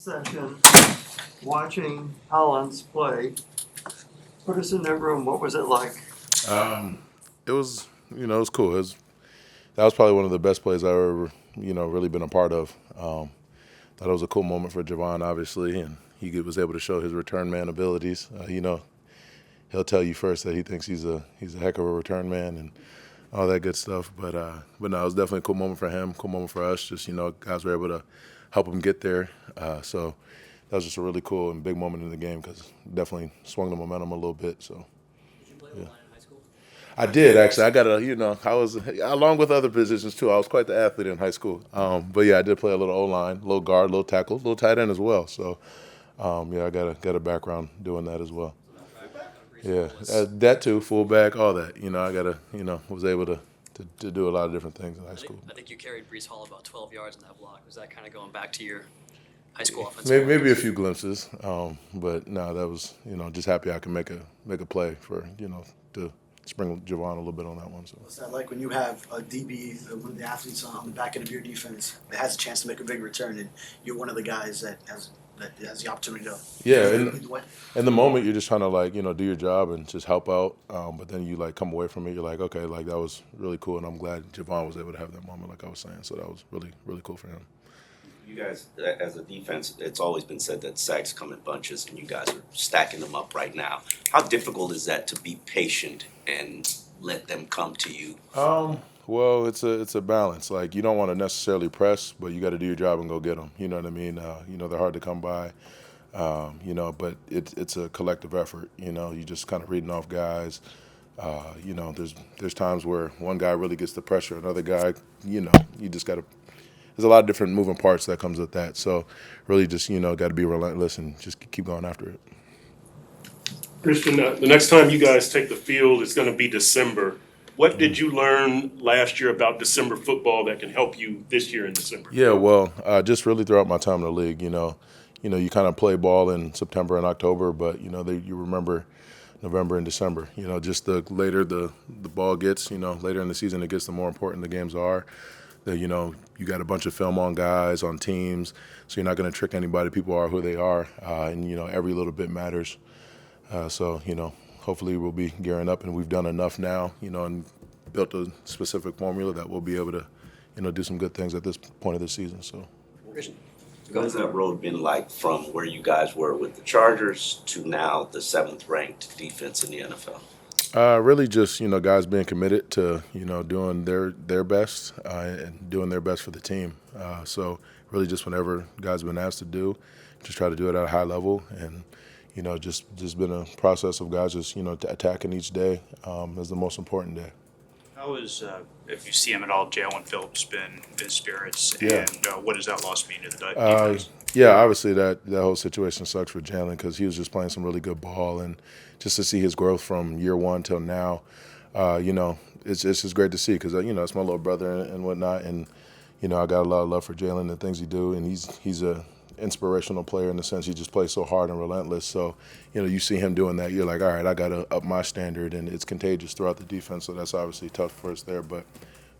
Session watching Hollins play. Put us in that room. What was it like? It was, it was cool. That was probably one of the best plays I've ever, really been a part of. Thought it was a cool moment for Javon, obviously, and was able to show his return man abilities. He'll tell you first that he thinks he's a heck of a return man and all that good stuff. But no, it was definitely a cool moment for him, cool moment for us. Just guys were able to help him get there. So that was just a really cool and big moment in the game because definitely swung the momentum a little bit. So. Did you play O-line in high school? I did actually. I got I was along with other positions too. I was quite the athlete in high school. But yeah, I did play a little O-line, a little guard, a little tackle, a little tight end as well. So yeah, I got a background doing that as well. Yeah, that too, fullback, all that. I was able to do a lot of different things in high school. I think you carried Brees Hall about 12 yards in that block. Was that kind of going back to your high school offense? Maybe a few glimpses, but no, that was just happy I can make a play for to spring Javon a little bit on that one. So. What's that like when you have a DB, one of the athletes on the back end of your defense that has a chance to make a big return, and you're one of the guys that has the opportunity to lead the way? In the moment you're just trying to do your job and just help out, but then you come away from it, you're like, okay, that was really cool, and I'm glad Javon was able to have that moment, like I was saying. So that was really really cool for him. You guys, as a defense, it's always been said that sacks come in bunches, and you guys are stacking them up right now. How difficult is that to be patient and let them come to you? Well, it's a balance. You don't want to necessarily press, but you got to do your job and go get them. You know what I mean? They're hard to come by. But it's a collective effort. You just kind of reading off guys. There's times where one guy really gets the pressure, another guy, you just got to. There's a lot of different moving parts that comes with that. So really just, got to be relentless and just keep going after it. Christian, the next time you guys take the field, it's going to be December. What did you learn last year about December football that can help you this year in December? Yeah, well, just really throughout my time in the league, you kind of play ball in September and October, but, you remember November and December. Just the later the ball gets, later in the season it gets, the more important the games are. You got a bunch of film on guys, on teams, so you're not going to trick anybody. People are who they are, and, every little bit matters. So, hopefully we'll be gearing up, and we've done enough now, and built a specific formula that we'll be able to, do some good things at this point of the season. So. What has that road been like from where you guys were with the Chargers to now the 7th-ranked defense in the NFL? Really just, guys being committed to, doing their best and doing their best for the team. So really just whenever guys have been asked to do, just try to do it at a high level. And, just been a process of guys just, attacking each day as the most important day. How is, if you see him at all, Jaylen Phillips been his spirits? Yeah. And what does that loss mean to the defense? Yeah, obviously that whole situation sucks for Jaylen because he was just playing some really good ball, and just to see his growth from year one till now, it's just great to see because it's my little brother and whatnot, and I got a lot of love for Jaylen and the things he do, and he's a inspirational player in the sense he just plays so hard and relentless. So you see him doing that, you're like, all right, I got to up my standard, and it's contagious throughout the defense. So that's obviously tough for us there, but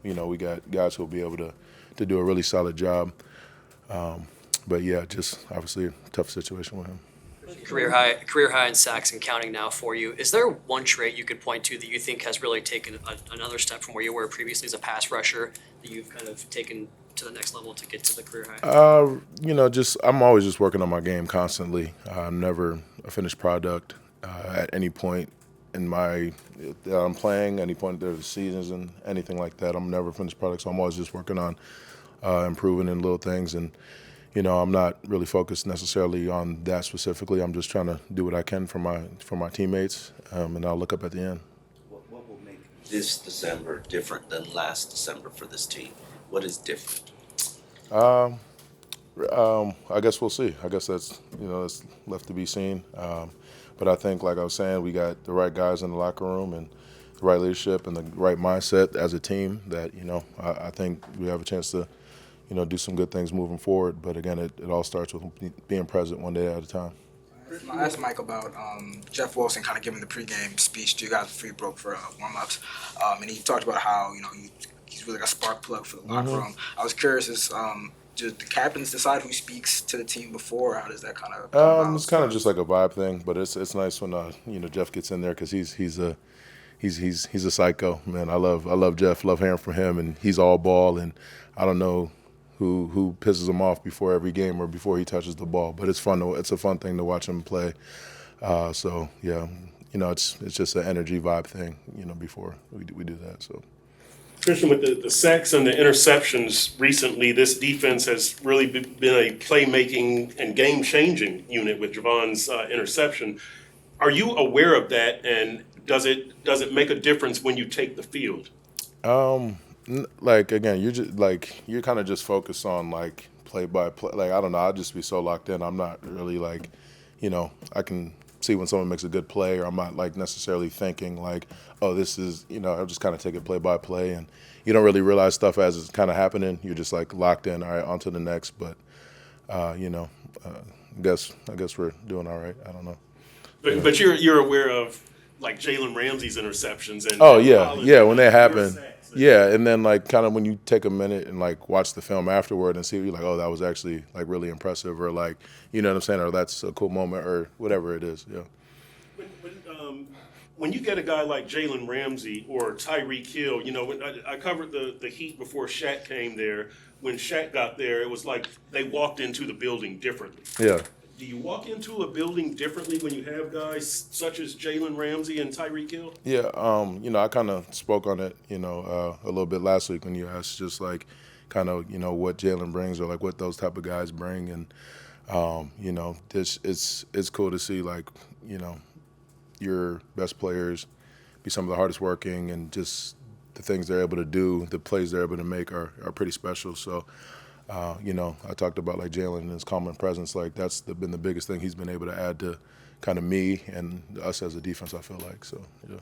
we got guys who'll be able to do a really solid job. But yeah, just obviously a tough situation with him. Career high in sacks and counting now for you. Is there one trait you could point to that you think has really taken another step from where you were previously as a pass rusher that you've kind of taken to the next level to get to the career high? I'm always just working on my game constantly. I'm never a finished product at any point in that I'm playing, any point of the seasons and anything like that. I'm never a finished product, so I'm always just working on improving in little things. And I'm not really focused necessarily on that specifically. I'm just trying to do what I can for my teammates, and I'll look up at the end. What will make this December different than last December for this team? What is different? I guess we'll see. I guess that's it's left to be seen. But I think, like I was saying, we got the right guys in the locker room and the right leadership and the right mindset as a team that I think we have a chance to do some good things moving forward. But again, it all starts with being present one day at a time. I asked Mike about Jeff Wilson kind of giving the pregame speech to you guys before you broke for warm-ups, and he talked about how he's really like a spark plug for the locker room. I was curious as do the captains decide who speaks to the team before? Or how does that kind of come about? It's kind of just like a vibe thing, but it's nice when Jeff gets in there because he's a psycho, man. I love Jeff, love hearing from him, and he's all ball, and I don't know who pisses him off before every game or before he touches the ball, but it's fun. It's a fun thing to watch him play. So yeah, it's just an energy vibe thing, before we do that. So. Christian, with the sacks and the interceptions recently, this defense has really been a playmaking and game-changing unit with Javon's interception. Are you aware of that, and does it make a difference when you take the field? Like again, you're kind of just focused on like play by play. Like I don't know, I'll just be so locked in. I'm not really like, I can see when someone makes a good play, or I'm not like necessarily thinking like, oh, this is, I'll just kind of take it play by play, and you don't really realize stuff as it's kind of happening. You're just like locked in. All right, on to the next. But I guess we're doing all right. I don't know. But you're aware of like Jaylen Ramsey's interceptions and when they happen. Yeah, and then like kind of when you take a minute and like watch the film afterward and see, you're like, oh, that was actually like really impressive, or like, you know what I'm saying, or that's a cool moment, or whatever it is. Yeah. When you get a guy like Jaylen Ramsey or Tyreek Hill, when I covered the Heat before Shaq came there. When Shaq got there, it was like they walked into the building differently. Yeah. Do you walk into a building differently when you have guys such as Jaylen Ramsey and Tyreek Hill? Yeah, I kind of spoke on it, a little bit last week when you asked just like kind of, what Jaylen brings or like what those type of guys bring. And, it's cool to see like, your best players be some of the hardest working, and just the things they're able to do, the plays they're able to make are pretty special. So, I talked about like Jaylen and his common presence. Like that's been the biggest thing he's been able to add to kind of me and us as a defense, I feel like. So, yeah.